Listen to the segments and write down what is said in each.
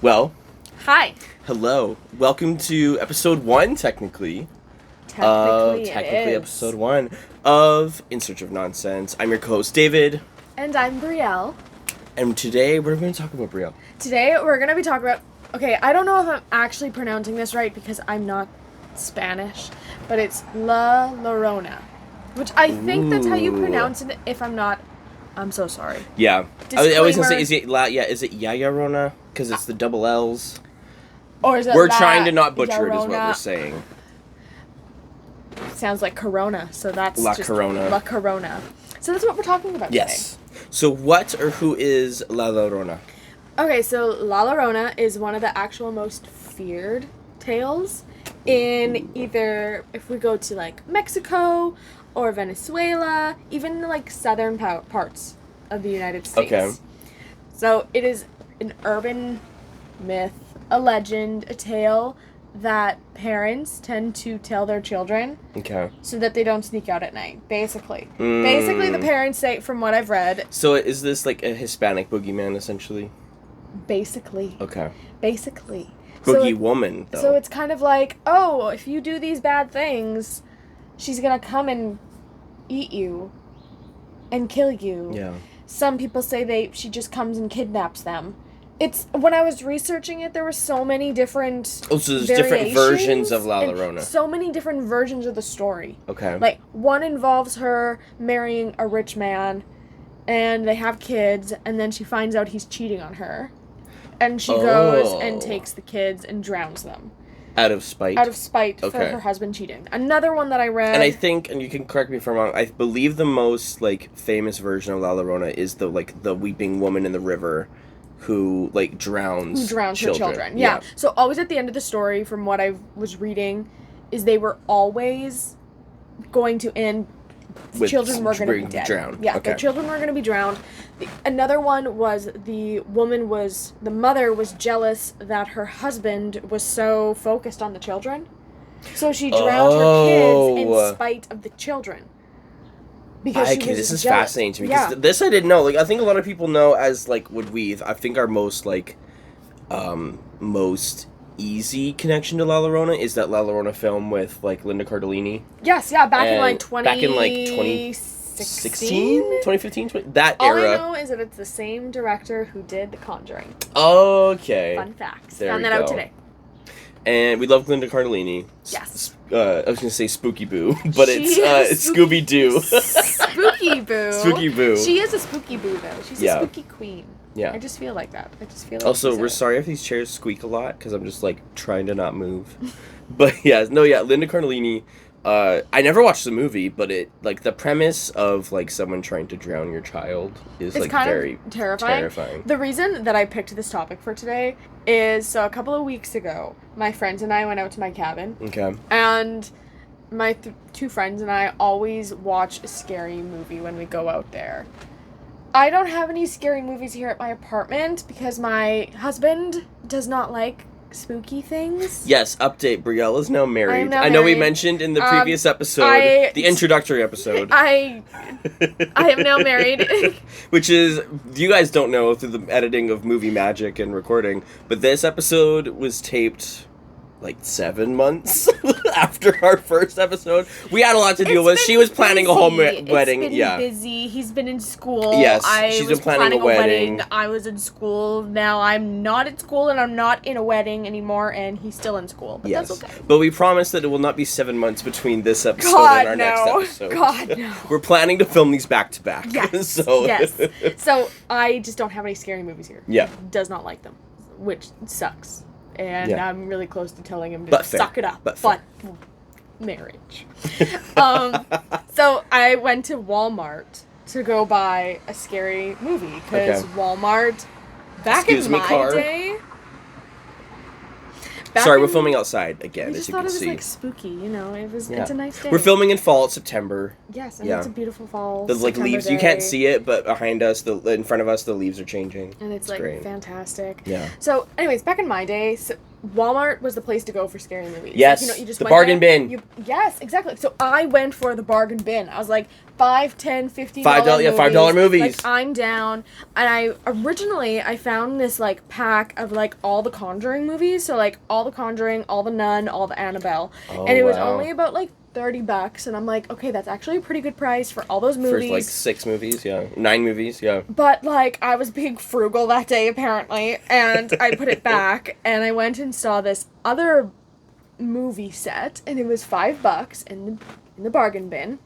Well, Hi. hello. Welcome to episode 1, technically. Technically, episode 1 of In Search of Nonsense. I'm your co-host, David. And I'm Brielle. And today, we're going to talk about Brielle. Today, we're going to be talking about... Okay, I don't know if I'm actually pronouncing this right because I'm not Spanish, but it's La Llorona, which I think that's how you pronounce it. If I'm not, I'm so sorry. Yeah. Disclaimer. I was going to say, is it Llorona? Because it's the double L's. Or is it We're trying to not butcher it, is what Llorona? we're saying. Sounds like Corona, so that's La just Corona. La Corona. So that's what we're talking about Yes. So what or who is La Llorona? today. Okay, so La Llorona is one of the actual most feared tales in either, if we go to like Mexico or Venezuela, even like southern parts of the United States. Okay. So it is an urban myth, a legend, a tale that parents tend to tell their children Okay. so that they don't sneak out at night, basically. Basically, the parents say, from what I've read... So is this like a Hispanic boogeyman, essentially? Basically. Okay. Basically. Boogie woman, though. So it's kind of like, oh, if you do these bad things, she's gonna come and eat you and kill you. Yeah. Some people say she just comes and kidnaps them. It's, when I was researching it, there were so many different Oh, so there's different versions of La and Llorona. so many different versions of the story. Okay. Like, one involves her marrying a rich man, and they have kids, and then she finds out he's cheating on her. And she goes and takes the kids and drowns them. Out of spite? Out of spite for Okay. her husband cheating. Another one that I read... And I think, and you can correct me if I'm wrong, I believe the most, famous version of La Llorona is the weeping woman in the river who, drowns her children. Yeah. So always at the end of the story, from what I was reading, is they were always going to end... With children were going to be dead. Drowned. Yeah, Okay. their children were going to be drowned. Another one was the mother was jealous that her husband was so focused on the children. So she drowned her kids in spite of the children. Because she was this is jealous. fascinating to me. Because this I didn't know. I think a lot of people know as, I think our most, most easy connection to La Llorona is that La Llorona film with, Linda Cardellini. Yes, yeah, back in 2016, 2015, that All era. I know is that it's the same director who did The Conjuring. Okay. Fun facts. There Found we that out go. today. And we love Linda Cardellini. Yes. I was gonna say Spooky Boo, but it's Scooby Doo. Spooky Boo. Spooky Boo. She is a Spooky Boo, though. She's a spooky queen. Yeah. I just feel like that. Also, we're sorry if these chairs squeak a lot, because I'm just, trying to not move. But, Linda Cardellini, I never watched the movie, but the premise of, someone trying to drown your child is, it's kind very of terrifying. The reason that I picked this topic for today is, so a couple of weeks ago, my friends and I went out to my cabin. Okay. And my two friends and I always watch a scary movie when we go out there. I don't have any scary movies here at my apartment because my husband does not like spooky things. Yes, update. Brielle is now married. now I know we married. mentioned in the previous episode, the introductory episode. I am now married. Which is, you guys don't know through the editing of movie magic and recording, but this episode was taped 7 months after our first episode. We had a lot to deal with. She was planning a whole wedding. It's been busy. He's been in school. Yes, she's been planning a wedding. I was in school. Now I'm not at school and I'm not in a wedding anymore, and he's still in school. But that's okay. But we promise that it will not be 7 months between this episode and our next episode. God, no. We're planning to film these back to back. Yes. So. Yes. So I just don't have any scary movies here. Yeah. He does not like them, which sucks. And I'm really close to telling him to But suck it up. But marriage. So I went to Walmart to go buy a scary movie because Walmart, back in my day. Sorry, we're filming outside again, I just as you thought can it was see. spooky, It's a nice day. We're filming in fall. It's September. Yes, and it's a beautiful fall. The September leaves, day. you can't see it, but behind us, in front of us, the leaves are changing. And it's great. fantastic. Yeah. So, anyways, back in my day, Walmart was the place to go for scary movies. Yes, Like, you know, you just the went bargain there, bin. Yes, exactly. So I went for the bargain bin. I was like, $5, $10, $15 $5, yeah, $5 movies. Like, I'm down. And I found this, like, pack of, like, all the Conjuring movies. So, like, all the Conjuring, all the Nun, all the Annabelle. Oh, and it was wow. only about, like, $30, and I'm like, okay, that's actually a pretty good price for all those movies. For like 6 movies, yeah. 9 movies, yeah. But, like, I was being frugal that day, apparently, and I put it back, and I went and saw this other movie set, and it was $5 in the bargain bin.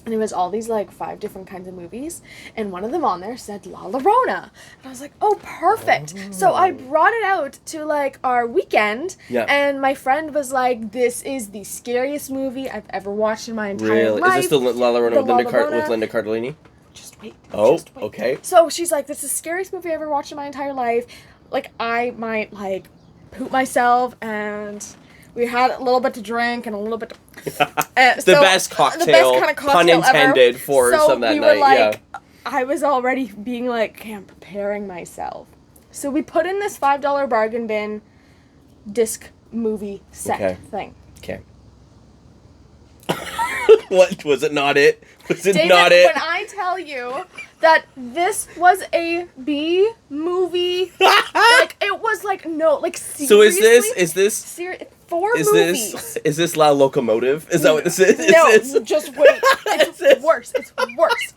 And it was all these, like, 5 different kinds of movies. And one of them on there said La Llorona. And I was like, oh, perfect. Oh. So I brought it out to, like, our weekend. Yeah. And my friend was like, this is the scariest movie I've ever watched in my entire life. Is this the La Llorona with Linda Cardellini? Just wait. Oh, just wait. Okay. So she's like, this is the scariest movie I've ever watched in my entire life. Like, I might, like, poop myself, and... We had a little bit to drink and a little bit to... the best cocktail, the best kind of cocktail pun intended, ever. for so some that we night, were like, yeah. I was already being like, okay, I'm preparing myself. So we put in this $5 bargain bin disc movie set thing. Okay. What? Was it not it? Was it David, not it? when I tell you that this was a B movie, like, it was like, no, like, seriously? So is this... 4 movies. Is this La Locomotive? Is that what this is? No, just wait. It's worse. It's worse.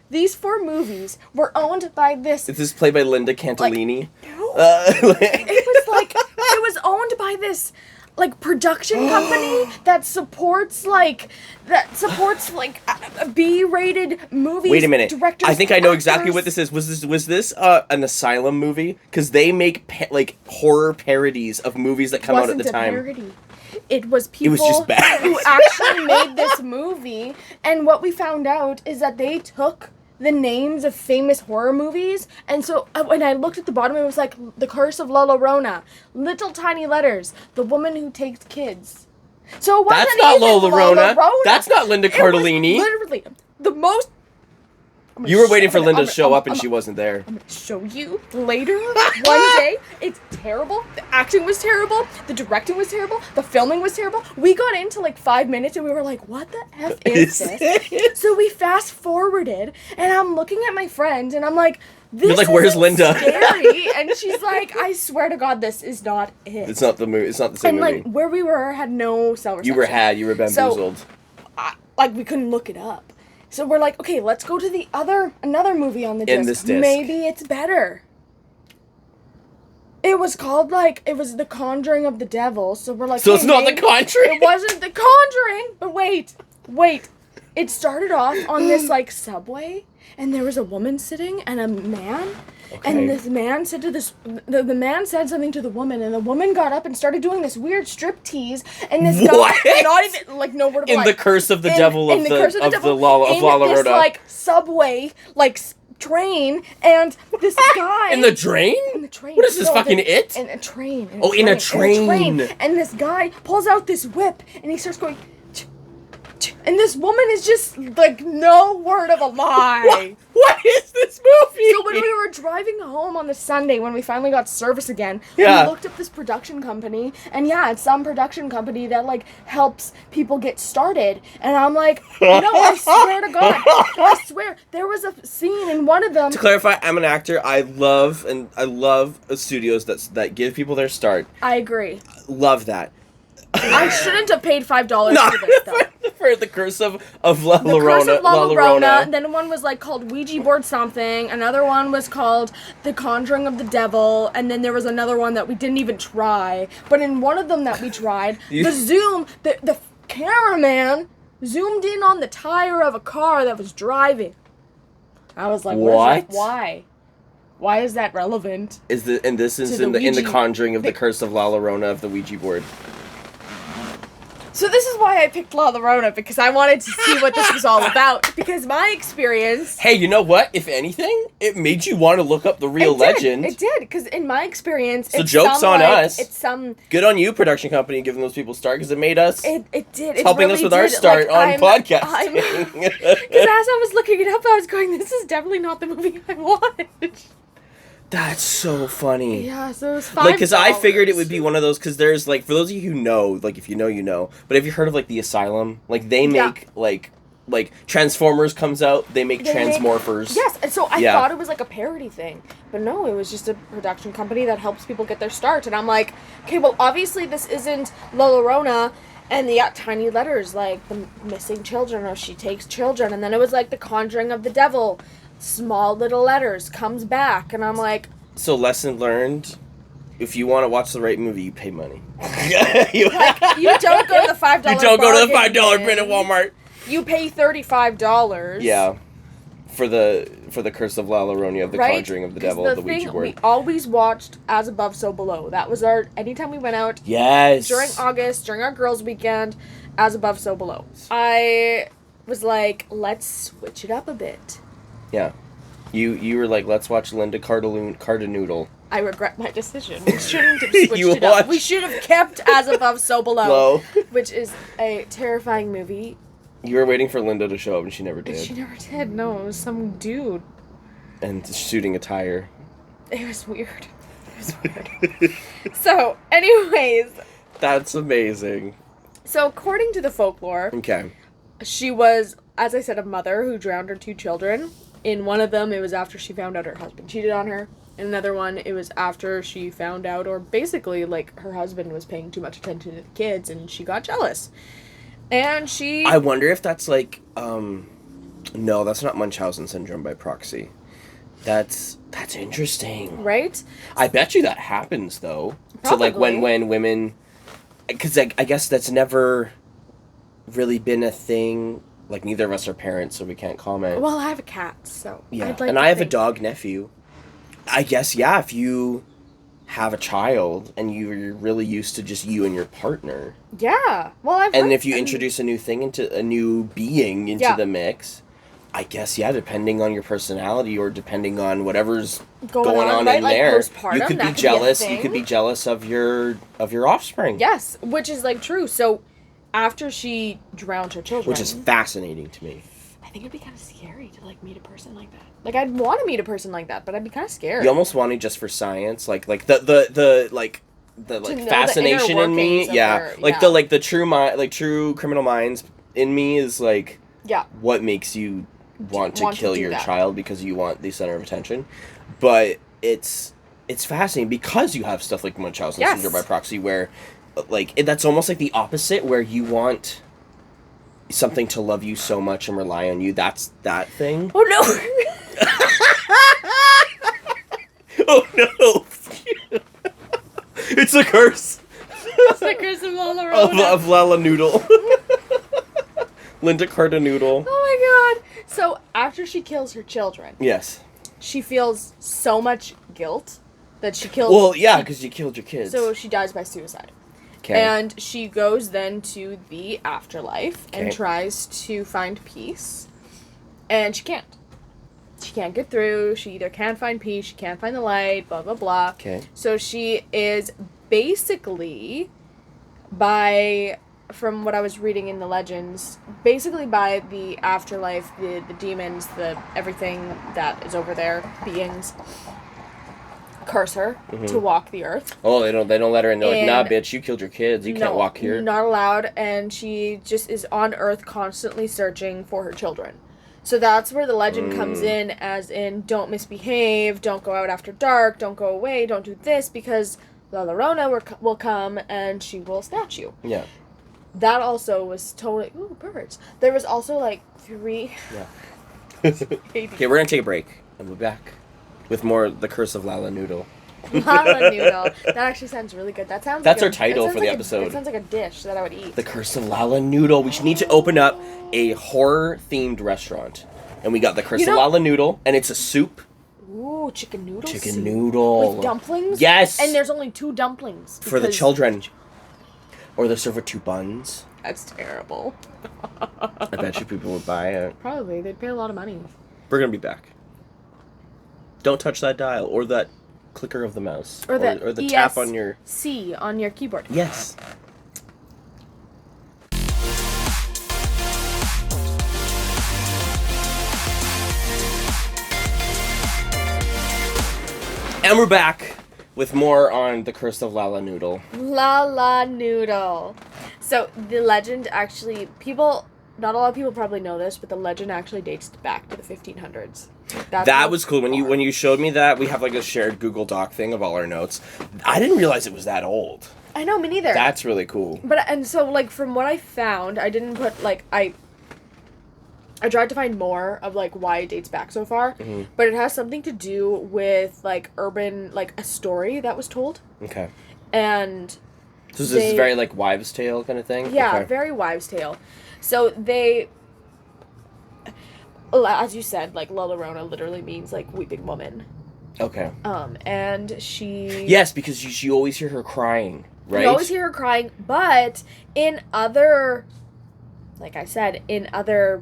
These 4 movies were owned by this... Is this played by Linda Cantillini? Like, no. It was owned by this, like, production company that supports B-rated movies. Wait a minute. Directors, I think I know actors. exactly what this is. Was this an Asylum movie? Because they make horror parodies of movies that come out at the time. Parody. It was people It was just bad. who actually made this movie, and what we found out is that they took the names of famous horror movies, and so when I looked at the bottom, it was like The Curse of La Llorona, little tiny letters, The Woman Who Takes Kids. So it wasn't That's not even La Llorona. Llorona. That's not Linda Cardellini. It was literally the most... You were waiting for Linda to show up, and she wasn't there. I'm gonna show you later, one day. It's terrible. The acting was terrible. The directing was terrible. The filming was terrible. We got into like 5 minutes, and we were like, what the F is this? So we fast forwarded, and I'm looking at my friend, and I'm like, this You're like, where's Linda? Scary. And she's like, I swear to God, this is not it. It's not the movie. It's not the same movie. And like, where we were had no cell reception. You were bamboozled. So, like, we couldn't look it up. So we're like, okay, let's go to another movie on the disc. In this disc. Maybe it's better. It was called, like, it was The Conjuring of the Devil. So we're like, so it's not The Conjuring? It wasn't The Conjuring. But wait. It started off on this, like, subway, and there was a woman sitting and a man. Okay. And this man said to the man said something to the woman, and the woman got up and started doing this weird strip tease, and this guy, not even, like, no word of In The Curse of the Devil of La Llorona. This, like, subway, like, train, and this guy... In the train? In the train. What is this, fucking It? In a train. In a train. And this guy pulls out this whip, and he starts going... And this woman is just, like, no word of a lie. What is this movie? So when we were driving home on the Sunday, when we finally got service again, we looked up this production company, and it's some production company that, like, helps people get started. And I'm like, no, I swear to God, I swear, there was a scene in one of them. To clarify, I'm an actor. I love studios that give people their start. I agree. Love that. I shouldn't have paid $5 for this, though. For The Curse of La Llorona. The Curse of La Llorona. Then one was, like, called Ouija Board something. Another one was called The Conjuring of the Devil. And then there was another one that we didn't even try. But in one of them that we tried, the cameraman zoomed in on the tire of a car that was driving. I was like, what? Why? Why is that relevant? This is in the Conjuring of the Curse of La Llorona of the Ouija board. So this is why I picked La Llorona, because I wanted to see what this was all about. Because my experience... Hey, you know what? If anything, it made you want to look up the real legend. It did, because in my experience... So joke's on us. It's some... Good on you, production company, giving those people a start, because it made us... It did. It's helping us with our start on podcasting. Because as I was looking it up, I was going, this is definitely not the movie I wanted. That's so funny. Yeah, so it was $5. Like, because I figured it would be one of those, because there's, like, for those of you who know, like, if you know, you know, but have you heard of, like, the Asylum? Like, they make, like, Transformers comes out, they make Transmorphers. Yes, and so I thought it was, like, a parody thing. But no, it was just a production company that helps people get their start. And I'm like, okay, well, obviously this isn't La Llorona, and the tiny letters, like, the missing children, or she takes children. And then it was, like, the conjuring of the devil. Small little letters, comes back, and I'm like... So, lesson learned, if you want to watch the right movie, you pay money. you don't go to the $5 You don't go to the $5 bin at Walmart. You pay $35. Yeah. For the Curse of La Llorona, of the Conjuring of the Devil, the Ouija board. We always watched As Above, So Below. That was our... Anytime we went out... Yes. During August, during our girls' weekend, As Above, So Below. I was like, let's switch it up a bit. Yeah. You were like, let's watch Linda Cardanoodle. I regret my decision. We shouldn't have switched it up. We should have kept As Above, So Below. Which is a terrifying movie. You were waiting for Linda to show up and she never did. She never did. No, it was some dude. And shooting a tire. It was weird. So, anyways. That's amazing. So, according to the folklore. Okay. She was, as I said, a mother who drowned her 2 children. In one of them, it was after she found out her husband cheated on her. In another one, it was after she found out, or basically, like, her husband was paying too much attention to the kids, and she got jealous. And she... I wonder if that's, like, no, that's not Munchausen syndrome by proxy. That's interesting. Right? I bet you that happens, though. Probably. So, like, when women... Because I guess that's never really been a thing. Like, neither of us are parents, so we can't comment. Well, I have a cat, so... Yeah, and I have a dog nephew. I guess, yeah, if you have a child and you're really used to just you and your partner. Yeah. Well, And if you introduce a new thing into... A new being into the mix... I guess, yeah, depending on your personality or depending on whatever's going on right? in like there, postpartum, you could be jealous. You could be jealous of your offspring. Yes, which is like true. So after she drowned her children, which is fascinating to me. I think it'd be kind of scary to like meet a person like that. Like I'd want to meet a person like that, but I'd be kind of scared. You almost want it just for science, like the fascination in me. Yeah, the true criminal minds in me is like what makes you want to kill your child because you want the center of attention. But it's fascinating because you have stuff like Munchausen syndrome by proxy where that's almost like the opposite, where you want something to love you so much and rely on you. That's that thing. Oh no. Oh no. It's a curse. It's the curse of La Llorona. Of Lala Noodle. Linda Cardanoodle. Oh my god. So, after she kills her children... Yes. She feels so much guilt that she kills... Well, yeah, because you killed your kids. So, she dies by suicide. Okay. And she goes then to the afterlife and tries to find peace. And she can't. She can't get through. She either can't find peace, she can't find the light, blah, blah, blah. Okay. So, she is basically, from what I was reading in the legends, basically by the afterlife, the demons, everything that is over there, beings, curse her to walk the earth. Oh, they don't let her in. They're like, nah, bitch, you killed your kids. You can't walk here. Not allowed, and she just is on earth constantly searching for her children. So that's where the legend comes in, as in, don't misbehave, don't go out after dark, don't go away, don't do this, because La Llorona will come and she will snatch you. Yeah. That also was totally... Ooh, birds. There was also, 3... Yeah. Okay, we're going to take a break, and we'll be back with more The Curse of Lala Noodle. Lala Noodle. That actually sounds really good. That's our title for the episode. That sounds like a dish that I would eat. The Curse of Lala Noodle. We need to open up a horror-themed restaurant. And we got The Curse of Lala Noodle, and it's a soup. Ooh, chicken noodle Chicken noodle. With dumplings? Yes! And there's only 2 dumplings. For the children. Or they serve with 2 buns. That's terrible. I bet you people would buy it. Probably. They'd pay a lot of money. We're going to be back. Don't touch that dial or that clicker of the mouse. Or the tap on your... C on your keyboard. Yes. And we're back with more on the Curse of Lala Noodle. Lala Noodle. So the legend actually, not a lot of people probably know this, but the legend actually dates back to the 1500s. That was cool. When you showed me that, we have like a shared Google Doc thing of all our notes. I didn't realize it was that old. I know, me neither. That's really cool. And so, like, from what I found, I didn't put, like, I tried to find more of, like, why it dates back so far, but it has something to do with, like, urban, like, a story that was told. Okay. And so this is very, like, wives' tale kind of thing? Yeah, okay. Very wives' tale. So they, as you said, like, Llorona literally means, like, weeping woman. Okay. And she... Yes, because you always hear her crying, right? You always hear her crying, but in other, like I said, in other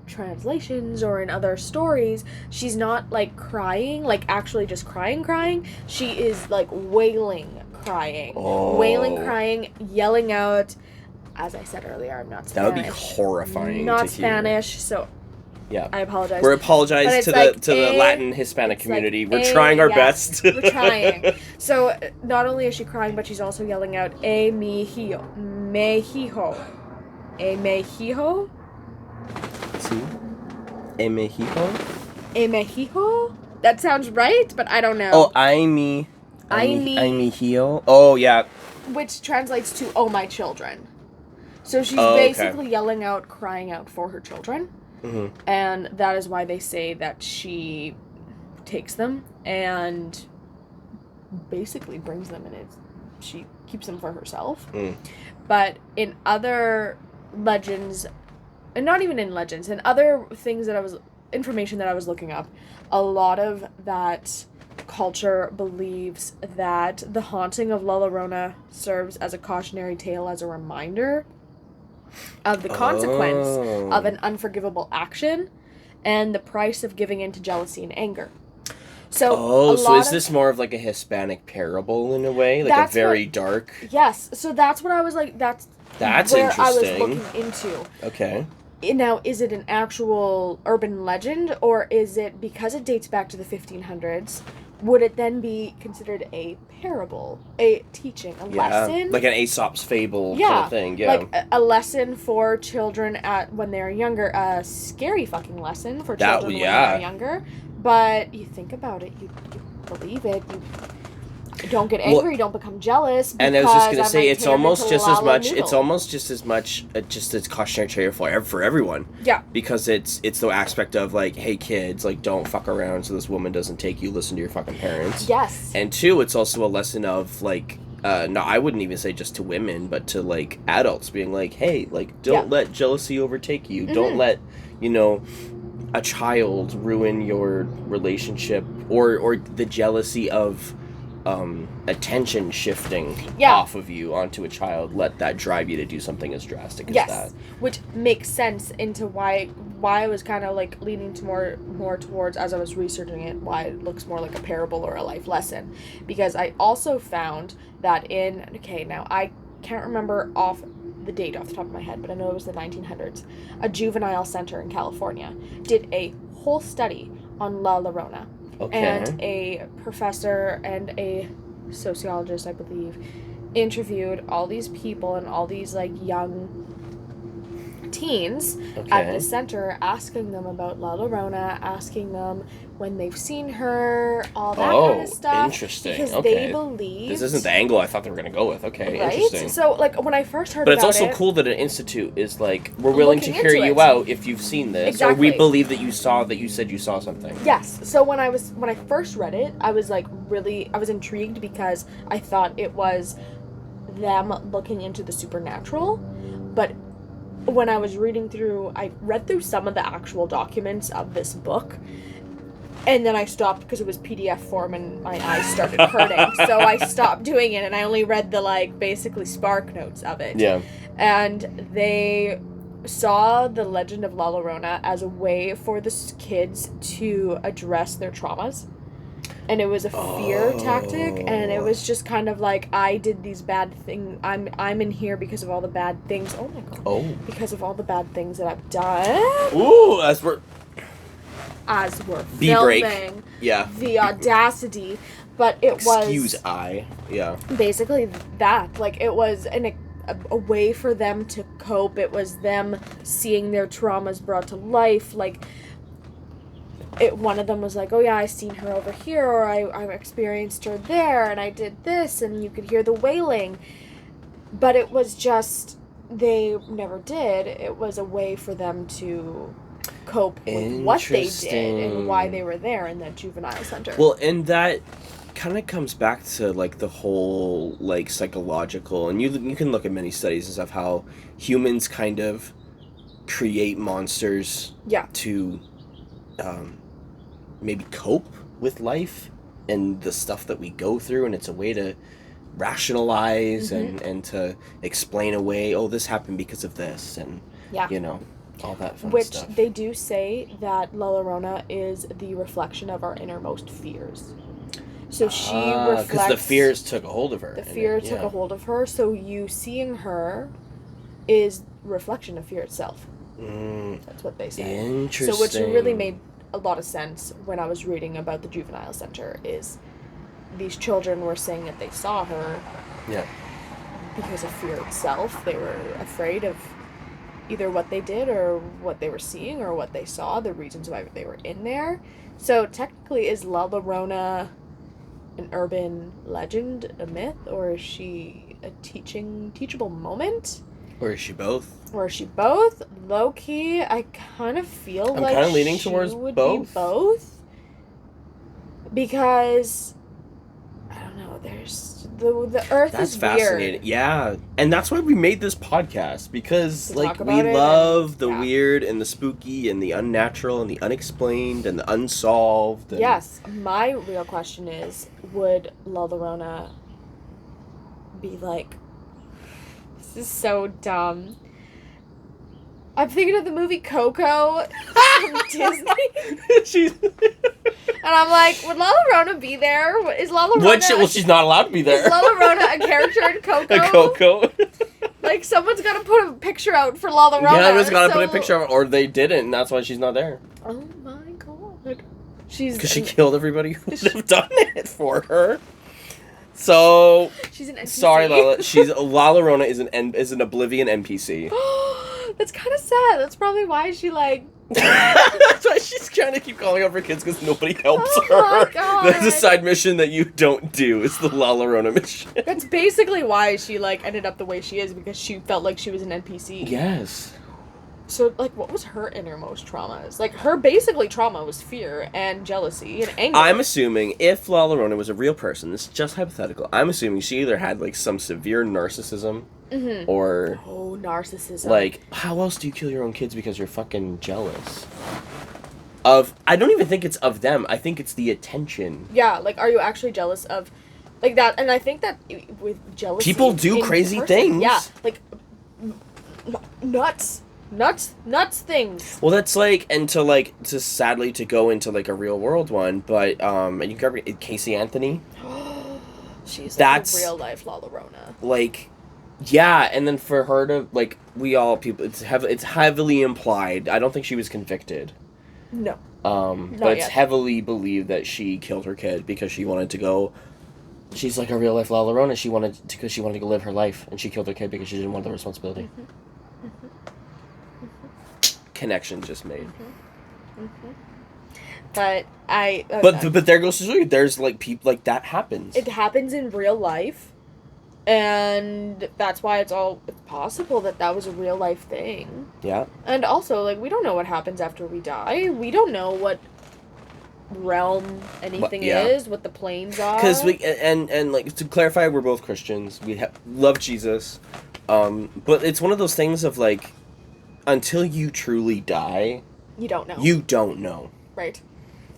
translations or in other stories, she's not, like, crying, like, actually just crying. She is, like, wailing crying. Oh. Wailing, crying, yelling out. As I said earlier, I'm not Spanish. That would be horrifying Not to Spanish, hear. so... Yeah. I apologize. We're apologizing to the Latin Hispanic community. We're trying our best. We're trying. So not only is she crying, but she's also yelling out "E Mexico, Mexico, E Mexico." See, E Mexico. E Mexico. That sounds right, but I don't know. Oh, I Mexico. Oh yeah. Which translates to "Oh my children." So she's basically yelling out, crying out for her children. Mm-hmm. And that is why they say that she takes them and basically brings them in. She keeps them for herself. But in other legends, and not even in legends, in other things information that I was looking up, a lot of that culture believes that the haunting of La Llorona serves as a cautionary tale, as a reminder of the consequence of an unforgivable action and the price of giving in to jealousy and anger. So is this more of like a Hispanic parable in a way? Like a very dark... Yes. So that's what I was like, that's where interesting. I was looking into. Okay. Now, is it an actual urban legend, or is it, because it dates back to the 1500s, would it then be considered a parable, a teaching, a lesson? Like an Aesop's fable kind of thing, like a lesson for children when they're younger, a scary fucking lesson for children when they're younger. But you think about it, you believe it, you don't get angry, don't become jealous. And I was just gonna say, it's almost just as much just as cautionary tale for everyone. Yeah. Because it's the aspect of like, hey kids, like don't fuck around so this woman doesn't take you. Listen to your fucking parents. Yes. And two, it's also a lesson of like, no, I wouldn't even say just to women, but to like adults being like, hey, like don't let jealousy overtake you. Mm-hmm. Don't let a child ruin your relationship or the jealousy of attention shifting off of you onto a child. Let that drive you to do something as drastic as that. Which makes sense into why I was kind of like leaning to more towards, as I was researching it, why it looks more like a parable or a life lesson. Because I also found that now I can't remember the date off the top of my head, but I know it was the 1900s. A juvenile center in California did a whole study on La Llorona. Okay. And a professor and a sociologist, I believe, interviewed all these people and all these like young teens at the center, asking them about La Llorona, asking them when they've seen her, all that kind of stuff. Interesting. Because they believe this isn't the angle I thought they were going to go with. Okay, right? Interesting. So, like, when I first heard about it... But it's also cool that an institute is like, we're willing to hear you out if you've seen this. Exactly. Or we believe that you said you saw something. Yes. So when I first read it, I was like I was intrigued because I thought it was them looking into the supernatural. But when I was I read through some of the actual documents of this book, and then I stopped because it was PDF form and my eyes started hurting. So I stopped doing it and I only read the like basically spark notes of it. Yeah. And they saw the legend of La Llorona as a way for the kids to address their traumas. And it was a fear tactic, and it was just kind of like, I did these bad things. I'm in here because of all the bad things. Oh my god. Oh. Because of all the bad things that I've done. Ooh, as we're filming. Yeah. The audacity. But it Excuse was I. Yeah. basically that. Like, it was a way for them to cope. It was them seeing their traumas brought to life. Like, one of them was like, oh yeah, I seen her over here, or I experienced her there, and I did this, and you could hear the wailing. But it was just, they never did. It was a way for them to cope with what they did and why they were there in that juvenile center. Well, and that kind of comes back to, like, the whole, like, psychological, and you can look at many studies and stuff, how humans kind of create monsters to maybe cope with life and the stuff that we go through, and it's a way to rationalize and to explain away, oh, this happened because of this, and you know, all that fun stuff. Which they do say that La Llorona is the reflection of our innermost fears. So she reflects... Because the fears took a hold of her. The fear took a hold of her, so you seeing her is reflection of fear itself. That's what they say. Interesting. So which really made a lot of sense when I was reading about the juvenile center, is these children were saying that they saw her because of fear itself. They were afraid of either what they did or what they were seeing or what they saw, the reasons why they were in there. So technically, is La Llorona an urban legend, a myth, or is she a teachable moment? Or is she both? Low key, I kind of feel I'm like kind of leaning she towards would both. be both. Because I don't know, there's the earth That's is fascinating. weird. Yeah. And that's why we made this podcast, because To like talk about we it love and- the weird and the spooky and the unnatural and the unexplained and the unsolved. And Yes, my real question is, would La Llorona be like, this is so dumb. I'm thinking of the movie Coco from Disney. She's And I'm like, would La Llorona be there? Is La Llorona... well, she's not allowed to be there. Is La Llorona a character in Coco? A Coco. Like, someone's got to put a picture out for La Llorona. Yeah, everyone's got to put a picture of her, or they didn't, and that's why she's not there. Oh my god. She's... Because she killed everybody who would have done it for her. So... She's an NPC. Sorry, Lala. La Llorona is an Oblivion NPC. That's kind of sad. That's probably why she, like... That's why she's trying to keep calling out for kids, because nobody helps her. Oh my god. That's a side mission that you don't do. It's the La Llorona mission. That's basically why she, like, ended up the way she is, because she felt like she was an NPC. Yes. So, like, what was her innermost traumas? Like, her basically trauma was fear and jealousy and anger. I'm assuming if La Llorona was a real person, this is just hypothetical, I'm assuming she either had, like, some severe narcissism or... Oh, narcissism. Like, how else do you kill your own kids because you're fucking jealous? I don't even think it's of them. I think it's the attention. Yeah, like, are you actually jealous of... Like, that... And I think that with jealousy... People do crazy person, things. Yeah, like... Nuts things. Well, that's like, and to sadly to go into like a real world one, but and you can remember Casey Anthony. She's That's like a real life La Llorona. Like, yeah, and then for her to like, we all people, it's heavily implied. I don't think she was convicted. No. But it's heavily believed that she killed her kid because she wanted to go. She's like a real life La Llorona. She wanted to go live her life, and she killed her kid because she didn't want the responsibility. Connection just made. But But there goes to show you, there's like people like that happens. It happens in real life, and that's why it's possible that was a real life thing. Yeah. And also, like, we don't know what happens after we die. We don't know what realm anything is, what the planes are. Because and like, to clarify, we're both Christians. We love Jesus, but it's one of those things of like, until you truly die, you don't know. You don't know. Right.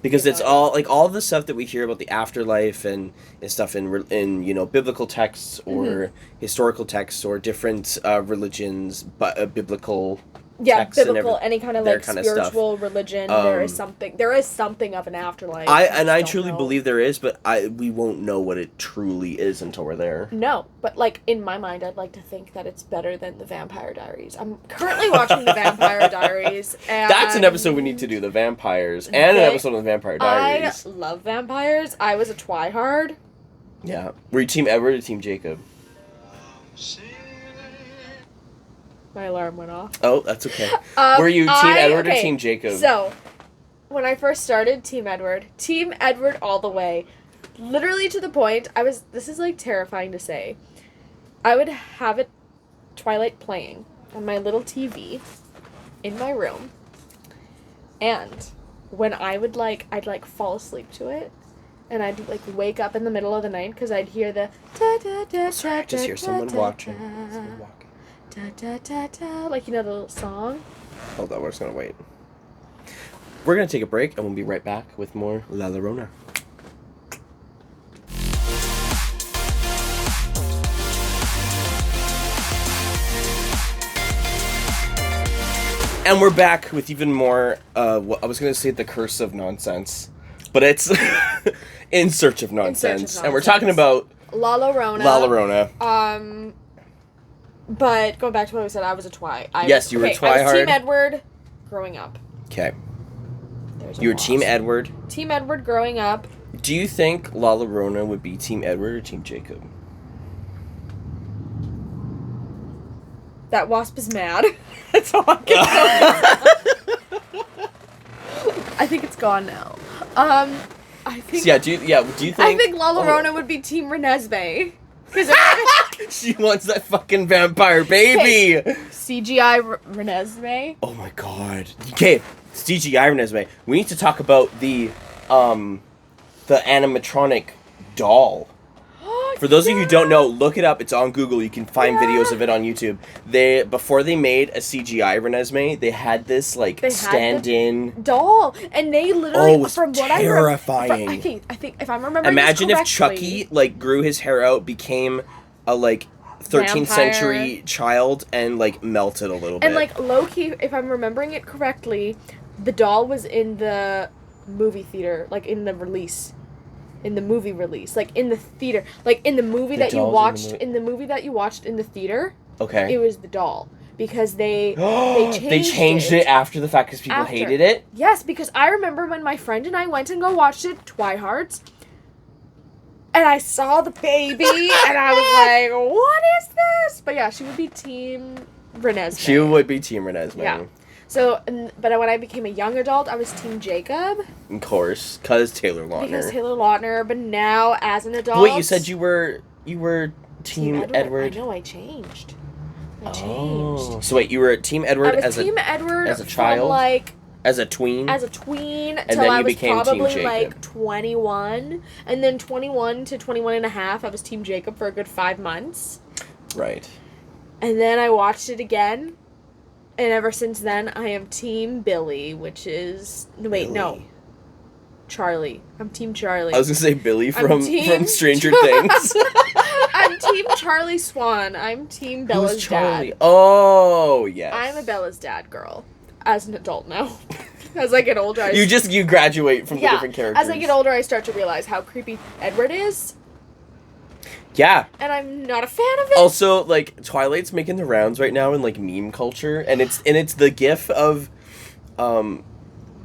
Because it's all like all the stuff that we hear about the afterlife and stuff in you know, biblical texts or historical texts or different religions, but biblical texts and biblical, any kind of their like kind of spiritual religion. There is something of an afterlife. I truly believe there is, but we won't know what it truly is until we're there. No, but like in my mind, I'd like to think that it's better than the Vampire Diaries. I'm currently watching the Vampire Diaries, and that's an episode we need to do, the vampires, and an episode of the Vampire Diaries. I love vampires. I was a twihard. Yeah, were you Team Edward or Team Jacob? My alarm went off. Oh, that's okay. Were you Team Edward or Team Jacob? So, when I first started, Team Edward all the way. Literally to the point, this is like terrifying to say. I would have Twilight playing on my little TV in my room. And when I'd fall asleep to it. And I'd like wake up in the middle of the night because I'd hear the Sorry, I just hear someone watching. Someone walking. Like, you know, the little song. Hold on, we're just gonna wait. We're gonna take a break and we'll be right back with more La Llorona. And we're back with even more, I was gonna say the curse of nonsense, but it's in search of nonsense. And we're talking about La Llorona. La Llorona. But going back to what we said, I was a twi. Yes, you were a twihard. I was Team Edward growing up. Okay. You were Team Edward. Team Edward growing up. Do you think La Llorona would be Team Edward or Team Jacob? That wasp is mad. That's all I can tell you. I think it's gone now. I think. So do you think? I think La Llorona would be Team Renesmee. Because she wants that fucking vampire baby. Okay. CGI Renesmee. Oh my god. Okay, CGI Renesmee. We need to talk about the animatronic doll. For those of you who don't know, look it up. It's on Google. You can find videos of it on YouTube. Before they made a CGI Renesmee, they had this stand-in doll, and they literally it was terrifying. I think if I'm remembering, imagine if Chucky grew his hair out, became a 13th century child, and melted a little bit. And low key, if I'm remembering it correctly, the doll was in the movie theater, in the release. In the movie release, in the theater, in the movie that you watched, in the movie that you watched in the theater. Okay. It was the doll because they changed it after the fact because people hated it. Yes, because I remember when my friend and I went and watched it, Twihards, and I saw the baby and I was like, "What is this?" But yeah, she would be Team Renesmee. She would be Team Renesmee. Yeah. So, but when I became a young adult, I was Team Jacob. Of course, because Taylor Lautner. Because Taylor Lautner, but now as an adult. Wait, you said you were Team Edward. I know, I changed. So wait, you were Team Edward as a child, from, as a tween, until I was probably 21, and then 21 to 21 and a half, I was Team Jacob for a good 5 months. Right. And then I watched it again. And ever since then, I am Team Billy, which is... No. Charlie. I'm Team Charlie. I was going to say Billy from Stranger Things. I'm Team Charlie Swan. I'm Team Bella's Who's Charlie? dad. Oh, yes. I'm a Bella's dad girl. As an adult now. As I get older, you graduate from the different characters. As I get older, I start to realize how creepy Edward is. Yeah. And I'm not a fan of it. Also, Twilight's making the rounds right now in meme culture, and it's the gif of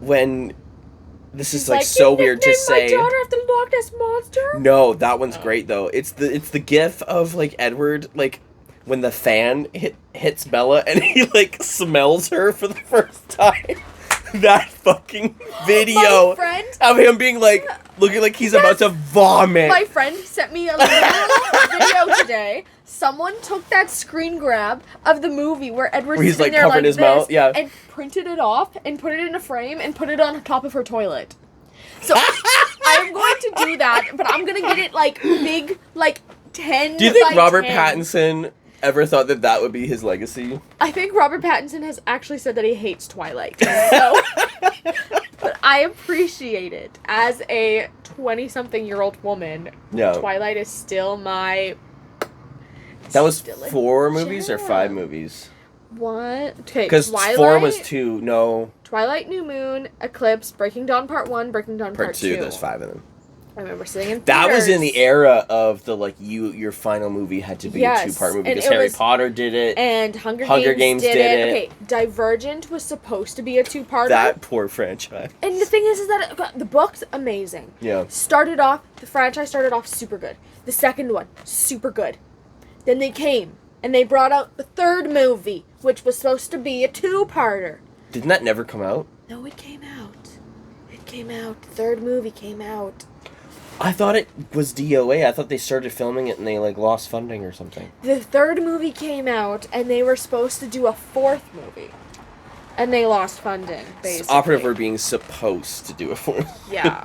when this is so weird to say. My daughter after the Loch Ness Monster? No, that one's great though. It's the gif of Edward when the fan hits Bella and he smells her for the first time. That fucking video of him being looking like he's about to vomit. My friend sent me a little video today. Someone took that screen grab of the movie where Edward's sitting there covering his mouth, and printed it off and put it in a frame and put it on top of her toilet. So I'm going to do that, but I'm gonna get it big, 10. Do you think Robert Pattinson ever thought that would be his legacy? I think Robert Pattinson has actually said that he hates Twilight. So, but I appreciate it. As a 20-something-year-old woman, Twilight is still my... That was 4 movies or 5 movies? What? Okay, Because Twilight. 4 was 2. No. Twilight, New Moon, Eclipse, Breaking Dawn Part 1, Breaking Dawn Part 2. There's 5 of them. I remember sitting in theaters. That was in the era of the, like, your final movie had to be a 2-part movie. Because Harry Potter did it. And Hunger Games did it. Okay, Divergent was supposed to be a 2-parter. That poor franchise. And the thing is that the book's amazing. Yeah. The franchise started off super good. The second one, super good. Then they came, and they brought out the third movie, which was supposed to be a 2-parter. Didn't that never come out? No, it came out. It came out. The third movie came out. I thought it was DOA. I thought they started filming it and they, like, lost funding or something. The third movie came out, and they were supposed to do a 4th movie. And they lost funding, basically. Operative were being supposed to do a 4th. Yeah.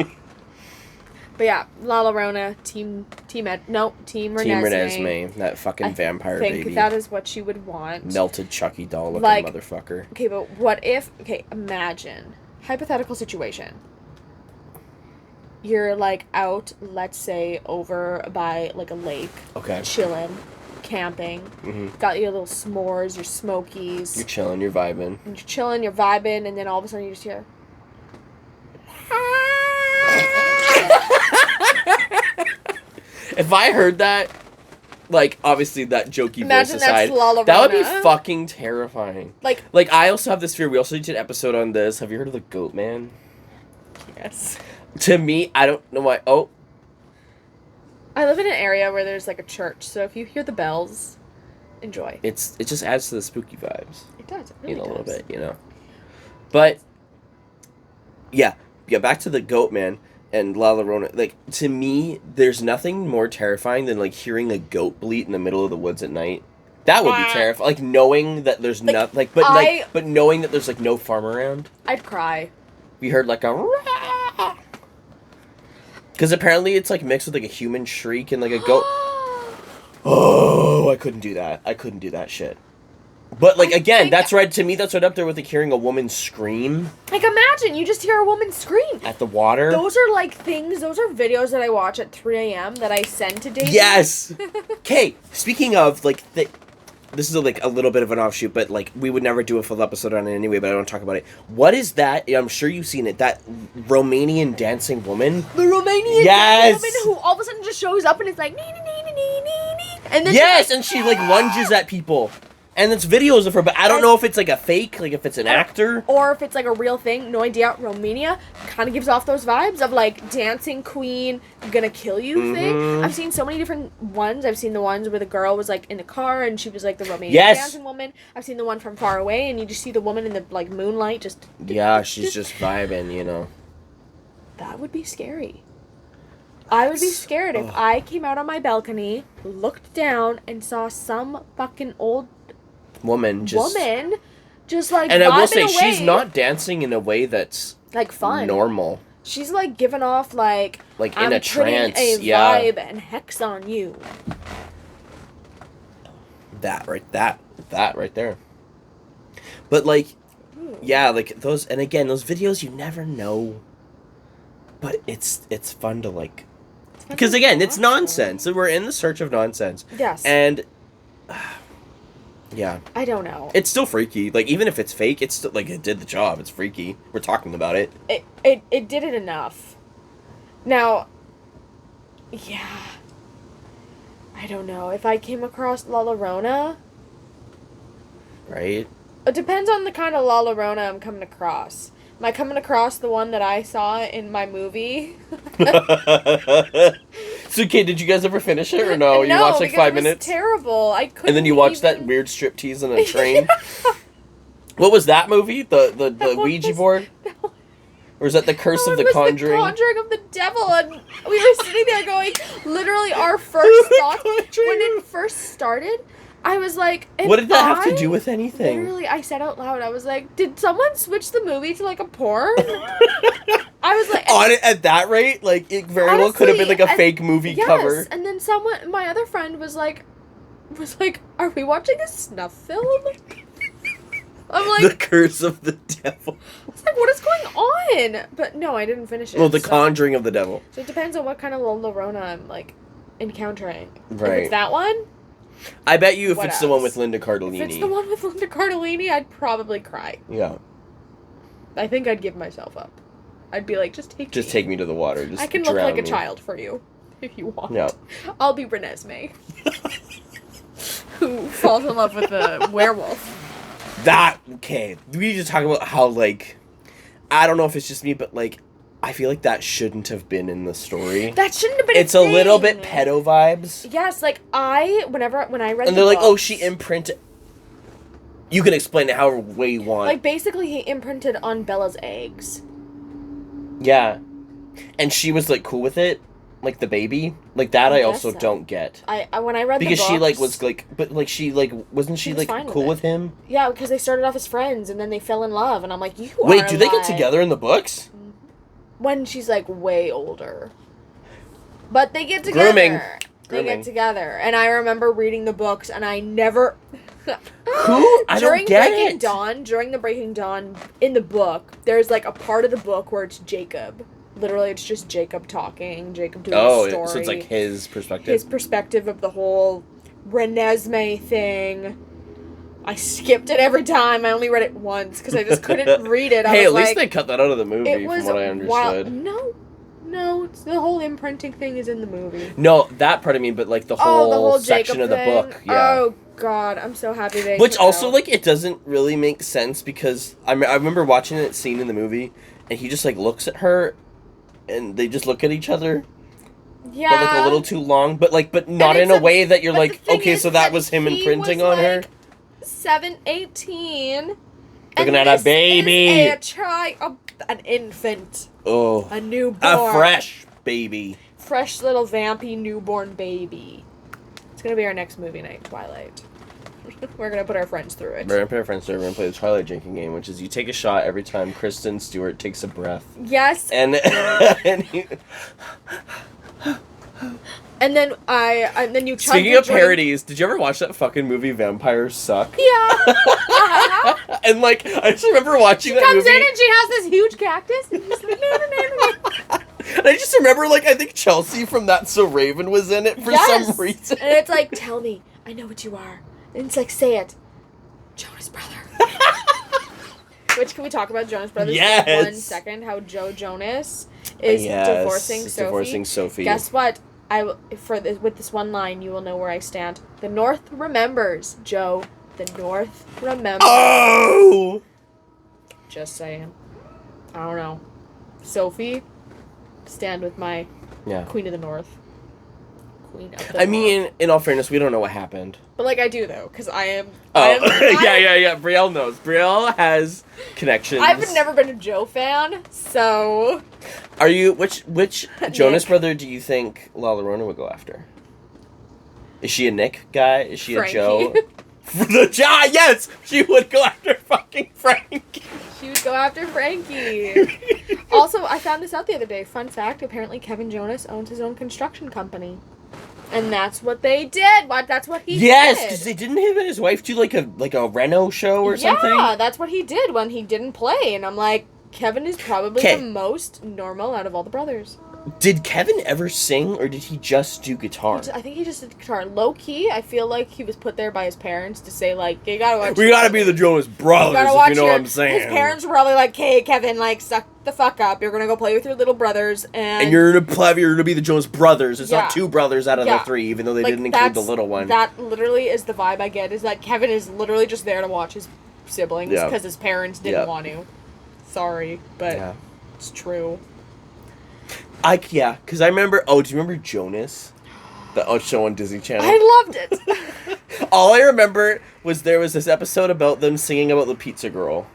But yeah, La Llorona, Team Renesmee. Team Renesmee, that fucking vampire baby. I think that is what she would want. Melted Chucky doll looking motherfucker. Okay, but what if... Okay, imagine. Hypothetical situation. You're, like, out, let's say, over by, like, a lake. Okay. Chilling. Camping. Mm-hmm. Got your little s'mores, your smokies. You're chilling, you're vibing. And you're chilling, you're vibing, and then all of a sudden you just hear... If I heard that, like, obviously that jokey Imagine voice aside, that's that would be fucking terrifying. Like, I also have this fear. We also did an episode on this. Have you heard of the Goat Man? Yes. To me, I don't know why. Oh. I live in an area where there's, like, a church, so if you hear the bells, enjoy. It just adds to the spooky vibes. It does. It really does. A little bit, you know. But, yeah, back to the Goat Man and La Llorona. Like, to me, there's nothing more terrifying than, like, hearing a goat bleat in the middle of the woods at night. That would be terrifying. Like, knowing that there's but knowing that there's, like, no farm around. I'd cry. We heard, like, a... Because apparently it's, like, mixed with, like, a human shriek and, like, a goat... Oh, I couldn't do that. I couldn't do that shit. But, like, again, that's right, to me, that's right up there with, like, hearing a woman scream. Like, imagine, you just hear a woman scream. At the water. Those are, like, those are videos that I watch at 3 a.m. that I send to David. Yes! Okay, speaking of, like, this is, like, a little bit of an offshoot, but, like, we would never do a full episode on it anyway, but I don't talk about it. What is that? I'm sure you've seen it. That Romanian dancing woman. The Romanian dancing woman who all of a sudden just shows up and is like, nee, nee, nee, nee, nee, nee. And then she, like, lunges at people. And it's videos of her, but I don't know if it's, like, a fake, like, if it's an actor. Or if it's, like, a real thing. No idea. Romania kind of gives off those vibes of, like, dancing queen, gonna kill you thing. I've seen so many different ones. I've seen the ones where the girl was, like, in the car and she was, like, the Romanian dancing woman. I've seen the one from far away and you just see the woman in the, like, moonlight just... Yeah, she's just vibing, you know. That would be scary. I would be scared if I came out on my balcony, looked down, and saw some fucking old... woman just like, and I will say away. She's not dancing in a way that's like fun normal. She's like giving off like in a trance, a vibe and hex on you. That right there. But like, yeah, like those, and again, those videos you never know. But it's fun to like, because again, it's nonsense. We're in the search of nonsense. Yes. And. Yeah. I don't know. It's still freaky. Like, even if it's fake, it's still, like, it did the job. It's freaky. We're talking about it. It did it enough. Now, yeah. I don't know. If I came across La Llorona... Right? It depends on the kind of La Llorona I'm coming across. Am I coming across the one that I saw in my movie? So, okay, did you guys ever finish it or no? You watched like 5 minutes? It was terrible. I couldn't. And then you watched that weird striptease on a train? Yeah. What was that movie? The Ouija board? No. Or is that The Curse of the Conjuring? The Conjuring of the Devil. And we were sitting there going, literally our first thought, when it first started, I was like... What did that have to do with anything? Literally, I said out loud, I was like, did someone switch the movie to like a porn? I was like... On it at that rate? Like, it very well could have been like a fake movie cover. And then my other friend was like, are we watching a snuff film? I'm like... The Curse of the Devil. I was like, what is going on? But no, I didn't finish it. Well, The Conjuring of the Devil. So it depends on what kind of Llorona I'm, like, encountering. Right. If it's that one... I bet you if What it's the one else? with Linda Cardellini. If it's the one with Linda Cardellini, I'd probably cry. Yeah. I think I'd give myself up. I'd be like, just take me to the water. Just I can look like a me. child for you, if you want. No. I'll be Renesmee, who falls in love with a werewolf. Okay. We need to talk about how, like, I don't know if it's just me, but, like, I feel like that shouldn't have been in the story. That shouldn't have been It's a little bit pedo vibes. Yes, like, when I read and they're like, oh, she imprinted. You can explain it however way you want. Like, basically, he imprinted on Bella's eggs. Yeah. And she was, like, cool with it. Like, the baby. Like, that I also don't get. When I read the books... Because she, like, was, like... But, like, she, like... Wasn't she, like, cool with him? Yeah, because they started off as friends, and then they fell in love, and I'm like, Wait, do they get together in the books? When she's, like, way older. But they get together. Grooming. They get together. And I remember reading the books, and I never... Who? I don't get it. During the Breaking Dawn, in the book, there's, like, a part of the book where it's Jacob. Literally, it's just Jacob talking, Jacob doing the story. So it's, like, his perspective? His perspective of the whole Renesmee thing. I skipped it every time. I only read it once, because I just couldn't read it. Hey, at least they cut that out of the movie, from what I understood. No, it's the whole imprinting thing is in the movie. No, that part I mean, but, like, the whole section Jacob of the book. Yeah. Oh, God, I'm so happy they Which also, like, it doesn't really make sense, because I remember watching that scene in the movie, and he just, like, looks at her, and they just look at each other. Yeah. But, like, a little too long, but not in a way that you're like, okay, so that was him imprinting on her? 18. Looking at a baby. An infant. Oh. A newborn. A fresh baby. Fresh little vampy newborn baby. It's gonna be our next movie night, Twilight. We're gonna put our friends through it. We're gonna put our friends through it. We're gonna play the Twilight drinking game, which is you take a shot every time Kristen Stewart takes a breath. Yes. And and then you chug Speaking of parodies, did you ever watch that fucking movie Vampires Suck? Yeah. And, like, I just remember watching that movie. She comes in and she has this huge cactus. And she's like, no. And I just remember, like, I think Chelsea from That's So Raven was in it for some reason. And it's like, tell me, I know what you are. And it's like, say it. Jonas Brother. Which, can we talk about Jonas Brothers for 1 second? How Joe Jonas is divorcing Sophie. Guess what? With this one line, you will know where I stand. The North remembers, Joe. The North remembers. Oh! Just saying. I don't know. Sophie, stand with my Queen of the North. Queen of the North. mean, in all fairness, we don't know what happened. But, like, I do, though, because I am... Yeah. Brielle knows. Brielle has connections. I've never been a Joe fan, so... Are you... Which Jonas brother do you think La Llorona would go after? Is she a Nick guy? Is she Frankie. a Joe? Yes! She would go after fucking Frankie. She would go after Frankie. Also, I found this out the other day. Fun fact, apparently Kevin Jonas owns his own construction company. And that's what they did. That's what he did. Yes, because they didn't him and his wife do like a Reno show or something? Yeah, that's what he did when he didn't play. And I'm like, Kevin is probably the most normal out of all the brothers. Did Kevin ever sing, or did he just do guitar? I think he just did guitar. Low-key, I feel like he was put there by his parents to say, like, you gotta watch... We gotta be the Jonas Brothers, if you know what I'm saying. His parents were probably like, hey, Kevin, like, suck the fuck up. You're gonna go play with your little brothers, and you're gonna be the Jonas Brothers. It's not 2 brothers out of the 3, even though they didn't include the little one. That literally is the vibe I get, is that Kevin is literally just there to watch his siblings, because his parents didn't want to. Sorry, but it's true. Because I remember... Oh, do you remember Jonas? The show on Disney Channel? I loved it. All I remember was there was this episode about them singing about the pizza girl.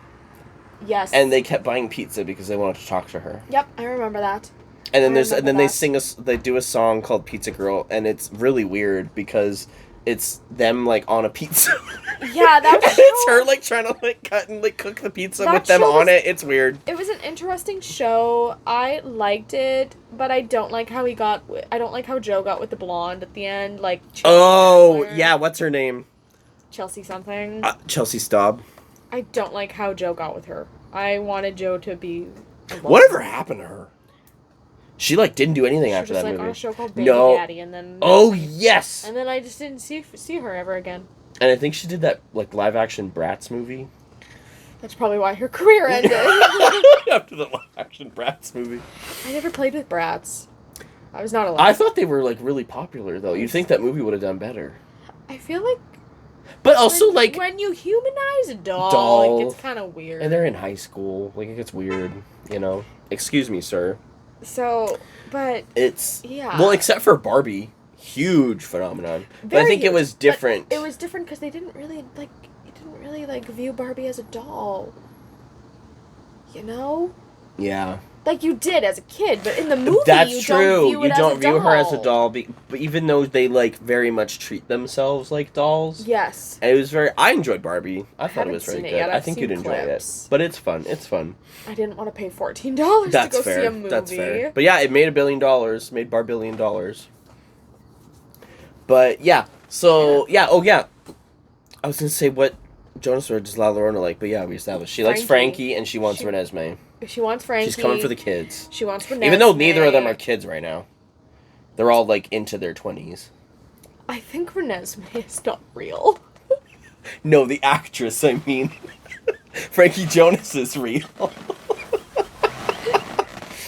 Yes. And they kept buying pizza because they wanted to talk to her. Yep, I remember that. And then they do a song called Pizza Girl, and it's really weird because it's them, like, on a pizza. Yeah, that was it's her, like, trying to, like, cut and, like, cook the pizza with them on it. It's weird. It was an interesting show. I liked it, but I don't like how I don't like how Joe got with the blonde at the end, like... What's her name? Chelsea something. Chelsea Staub. I don't like how Joe got with her. I wanted Joe to be alone. Whatever happened to her? She like didn't do anything after was that like movie. on a show called Baby No. Daddy, and then Oh yes. and then I just didn't see her ever again. And I think she did that like live action Bratz movie. That's probably why her career ended. After the live action Bratz movie. I never played with Bratz. I was not allowed. I thought they were like really popular though. You'd think that movie would have done better. I feel like. But also like when you humanize a doll, it gets kind of weird. And they're in high school. Like it gets weird, you know. Excuse me, sir. So, but it's yeah. Well, except for Barbie, huge phenomenon. But I think it was different. It was different because they didn't really view Barbie as a doll. You know? Yeah. Like you did as a kid, but in the movie That's true. You don't view her as a doll, but even though they like very much treat themselves like dolls. Yes. And it was I enjoyed Barbie. I thought it was very good. Yet. I think you'd enjoy it. But it's fun. It's fun. I didn't want to pay $14 to go see a movie. That's fair. But yeah, it made $1 billion. Made $1 billion. But yeah. So yeah. Oh yeah. I was gonna say what Jonas or does Llorona like, but yeah, we established she likes Frankie and she wants Renesmee. She wants Frankie. She's coming for the kids. She wants Renesmee. Even though neither of them are kids right now. They're all like into their 20s. I think Renesmee is not real. No, the actress, I mean. Frankie Jonas is real.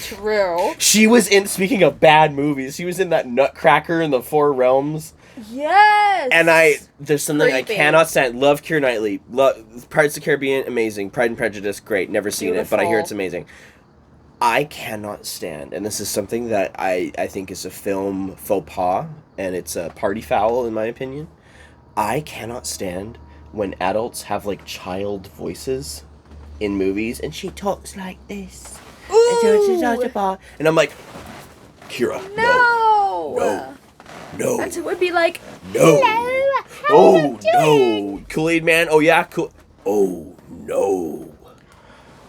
True. She was in, speaking of bad movies, she was in that Nutcracker in the Four Realms. Yes! And there's something I cannot stand. Love Keira Knightley. Pirates of the Caribbean, amazing. Pride and Prejudice, great. Never seen it, but I hear it's amazing. I cannot stand, and this is something that I think is a film faux pas, and it's a party foul in my opinion. I cannot stand when adults have like child voices in movies, and she talks like this. Ooh. And I'm like, Kira, no. That's it would be like, no. Hello, how Oh, you doing? no. Kool-Aid Man? Oh, yeah, cool. Oh, no.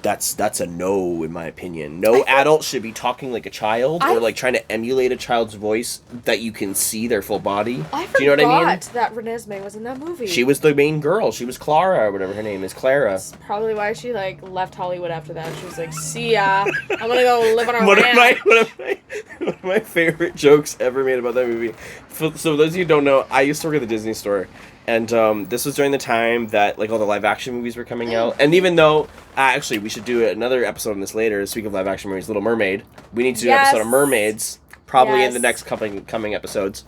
That's a no, in my opinion. No adult should be talking like a child or like trying to emulate a child's voice that you can see their full body. Do you know what I mean? I forgot that Renesmee was in that movie. She was the main girl. She was Clara or whatever her name is. Clara. That's probably why she like left Hollywood after that. She was like, see ya. I'm gonna go live on a ranch. One of my favorite jokes ever made about that movie. So those of you who don't know, I used to work at the Disney store. And this was during the time that like all the live action movies were coming out. And even though, actually, we should do another episode on this later. Speaking of live action movies, Little Mermaid. We need to do an episode of Mermaids, probably in the next coming episodes.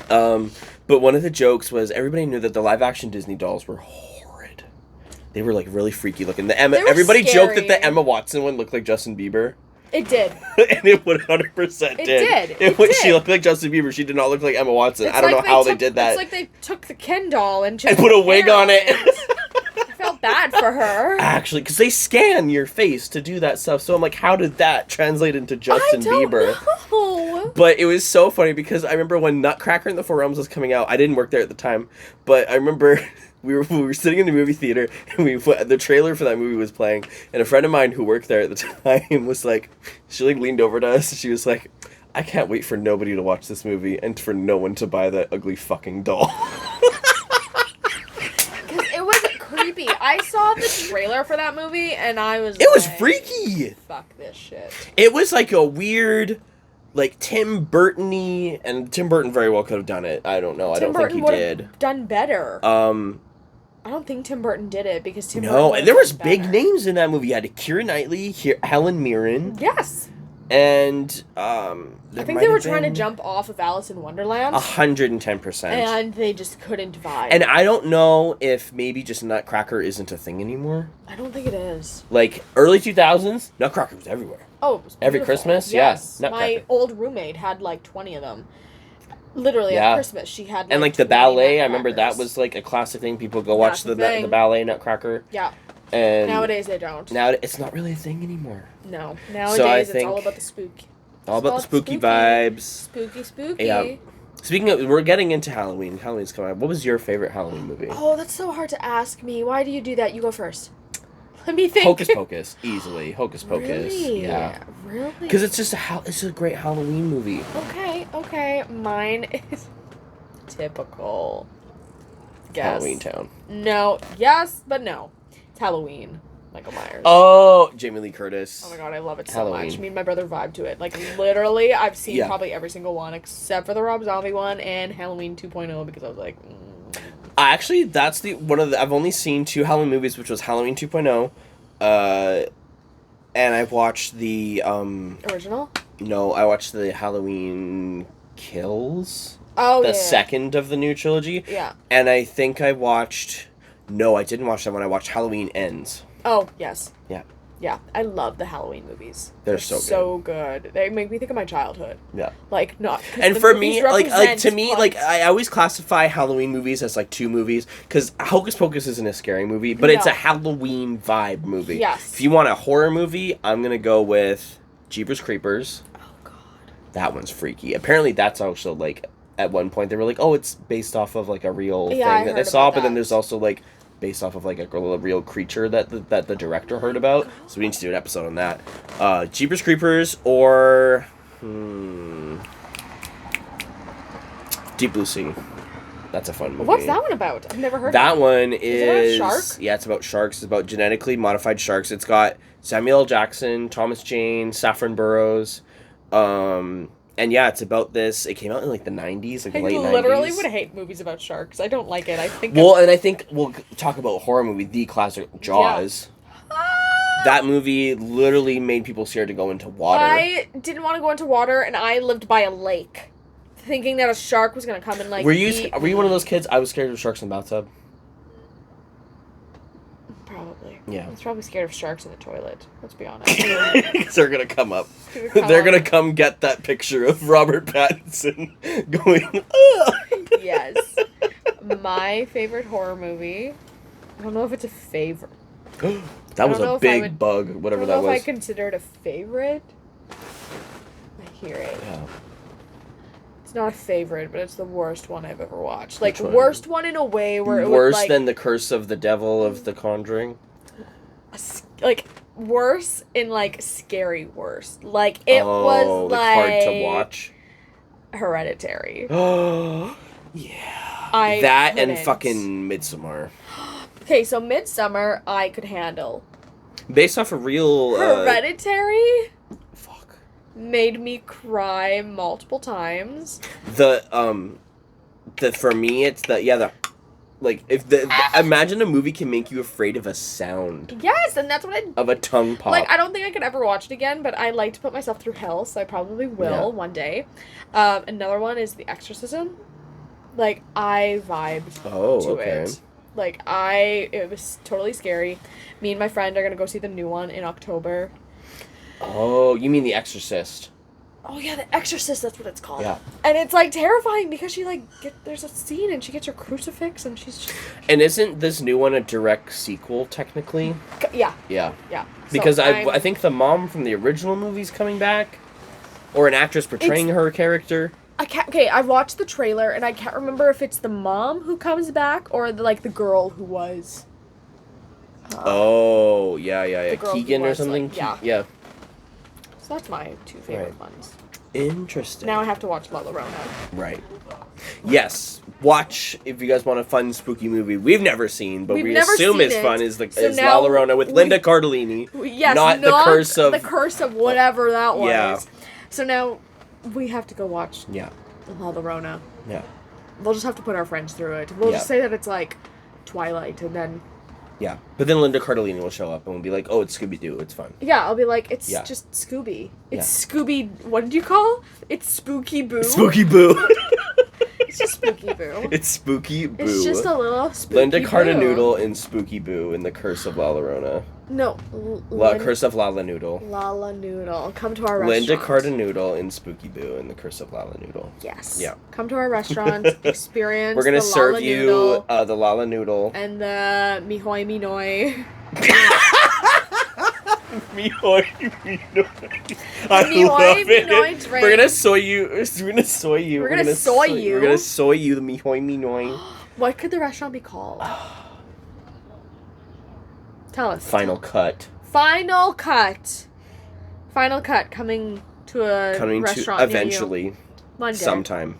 But one of the jokes was everybody knew that the live action Disney dolls were horrid. They were like really freaky looking. Everybody joked that the Emma Watson one looked like Justin Bieber. It did. And it 100% did. It did. She looked like Justin Bieber. She did not look like Emma Watson. I don't know how they did that. It's like they took the Ken doll and just put a wig on it. I felt bad for her. Actually, because they scan your face to do that stuff. So I'm like, how did that translate into Justin Bieber? Know. But it was so funny because I remember when Nutcracker in the Four Realms was coming out. I didn't work there at the time, but I remember we were sitting in the movie theater and the trailer for that movie was playing, and a friend of mine who worked there at the time was like, she like leaned over to us and she was like, I can't wait for nobody to watch this movie and for no one to buy that ugly fucking doll. Because it was creepy. I saw the trailer for that movie and I was It was freaky. Fuck this shit. It was like a weird, like Tim Burton-y, and Tim Burton very well could have done it. I don't know. I don't think he did. Done better. I don't think Tim Burton did it because Tim Burton. No, and there was big names in that movie. You had Keira Knightley, Helen Mirren. Yes. And I think they were trying to jump off of Alice in Wonderland. 110%. And they just couldn't vibe. And I don't know if maybe just Nutcracker isn't a thing anymore. I don't think it is. Like early 2000s, Nutcracker was everywhere. Oh, it was every Christmas. Yes. Yeah, Nutcracker. My old roommate had like 20 of them. Literally at Christmas, she had. And like the ballet, I remember that was like a classic thing. People go watch the ballet Nutcracker. Yeah. And nowadays they don't. Now it's not really a thing anymore. No. Nowadays it's all about the spooky. All about the spooky vibes. Spooky. Yeah. Speaking of, we're getting into Halloween. Halloween's coming up. What was your favorite Halloween movie? Oh, that's so hard to ask me. Why do you do that? You go first. Let me think. Hocus Pocus, easily. Hocus Pocus. Really? Yeah. Really? Because it's just it's a great Halloween movie. Okay. Mine is typical. Guess. Halloween Town. No. Yes, but no. It's Halloween. Michael Myers. Oh, Jamie Lee Curtis. Oh my god, I love it so Halloween. much. Me and my brother vibe to it. Like, literally, I've seen Yeah. probably every single one except for the Rob Zombie one and Halloween 2.0 because I was like, Actually, that's I've only seen 2 Halloween movies, which was Halloween 2.0, and I watched the, Original? No, I watched the Halloween Kills. Oh, the second of the new trilogy. Yeah. And I think I watched... No, I didn't watch that one. I watched Halloween Ends. Oh, yes. Yeah. Yeah, I love the Halloween movies. They're so good. They make me think of my childhood. Yeah. Like, not... And for me, to me, I always classify Halloween movies as, 2 movies, because Hocus Pocus isn't a scary movie, but it's a Halloween vibe movie. Yes. If you want a horror movie, I'm gonna go with Jeepers Creepers. Oh, God. That one's freaky. Apparently, that's also, at one point, they were like, oh, it's based off of, a real thing that they saw, but then there's also, based off of a real creature that the director heard about. So we need to do an episode on that. Jeepers Creepers or Deep Blue Sea. That's a fun movie. What's that one about? I've never heard that of it. One Is it about a shark? Yeah, it's about sharks. It's about genetically modified sharks. It's got Samuel L. Jackson, Thomas Jane, Saffron Burrows. And yeah, it's about this. It came out in the 90s, I late 90s. literally would hate movies about sharks. I don't like it. I think. Well, and I think we'll talk about horror movie, the classic Jaws. Yeah. That movie literally made people scared to go into water. I didn't want to go into water, and I lived by a lake, thinking that a shark was gonna come and Were you one of those kids? I was scared of sharks in the bathtub. Probably. Yeah. I was probably scared of sharks in the toilet. Let's be honest. Because they're gonna come up. They're gonna come get that picture of Robert Pattinson going. Yes. My favorite horror movie. I don't know if it's a favorite. That was a big bug. Whatever that was. I don't know if I consider it a favorite. I hear it. Yeah. It's not a favorite, but it's the worst one I've ever watched. Worst one in a way where it worse would, than The Curse of the Devil of The Conjuring. Worse in scary worse. It was hard to watch. Hereditary. Oh yeah. That and fucking Midsommar. Okay, so Midsommar I could handle. Based off a real Hereditary. Made me cry multiple times. For me it's imagine a movie can make you afraid of a sound. Yes, and that's what of a tongue pop. I don't think I could ever watch it again, but I like to put myself through hell, so I probably will one day. Another one is The Exorcism. I vibed to it. It was totally scary. Me and my friend are gonna go see the new one in October. Oh, you mean The Exorcist? Oh yeah, The Exorcist, that's what it's called. Yeah. And it's terrifying because she there's a scene and she gets her crucifix and she's just... And isn't this new one a direct sequel technically? Yeah. Yeah. Yeah. Because I think the mom from the original movie's coming back, or an actress portraying her character. I've watched the trailer and I can't remember if it's the mom who comes back or the girl who was. Yeah. Keegan or something. Yeah. So that's my 2 favorite ones. Interesting. Now I have to watch La Llorona. Right. Yes. Watch if you guys want a fun spooky movie we've never seen, but we assume is fun is La Llorona with Linda Cardellini. Yes, not the curse of whatever that was. Yeah. So now we have to go watch La Llorona. Yeah. We'll just have to put our friends through it. We'll just say that it's Twilight and then... Yeah, but then Linda Cardellini will show up and we'll be like, oh, it's Scooby-Doo, it's fun. Yeah, I'll be like, it's just Scooby. It's Scooby... What did you call? It's Spooky Boo. Spooky Boo. It's just Spooky Boo. It's Spooky Boo. It's just a little Spooky Linda Boo. Cardanoodle in Spooky Boo in The Curse of La Llorona. No. Curse of Lala Noodle. Lala Noodle. Come to our restaurant. Linda Cardanoodle in Spooky Boo in The Curse of Lala Noodle. Yes. Yeah. Come to our restaurant, experience We're going to serve Lala you Noodle the Lala Noodle. and the Mihoy Minoi. Mihoy Minoi. I love it. We're going to soy you. We're going to soy you. We're going to soy you. We're going to soy you the Mihoy Minoi. What could the restaurant be called? Tell us. Final Cut. Final Cut. Final Cut coming to a restaurant eventually. Near you. One day. Sometime.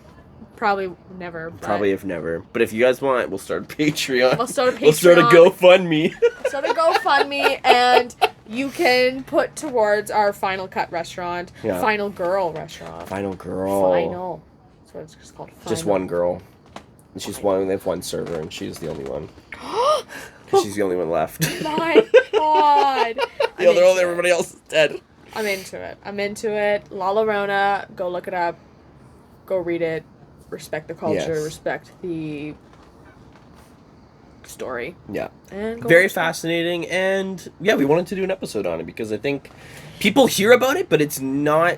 Probably never. Probably if never. But if you guys want, we'll start a Patreon. We'll start a Patreon. We'll start a GoFundMe. So the GoFundMe, and you can put towards our Final Cut restaurant, Yeah. Final Girl restaurant. Final girl. Final. That's what it's just called. Final. Just one girl. And she's one. They have one server, and she's the only one. 'Cause she's the only one left. My God. Everybody else is dead. I'm into it. La Llorona. Go look it up. Go read it. Respect the culture. Yes. Respect the story. Yeah. And go Very watch it. fascinating, and yeah, we wanted to do an episode on it because I think people hear about it, but it's not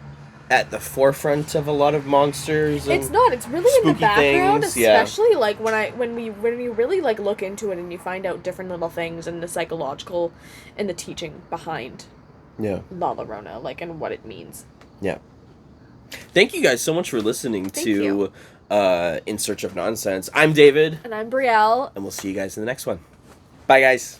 at the forefront of a lot of monsters. It's not. It's really in the spooky background, things, yeah. especially like when you really like look into it and you find out different little things and the psychological and the teaching behind Yeah. La Llorona, like, and what it means. Yeah. Thank you guys so much for listening Thank to you. In Search of Nonsense. I'm David, And I'm Brielle. and we'll see you guys in the next one. Bye, guys.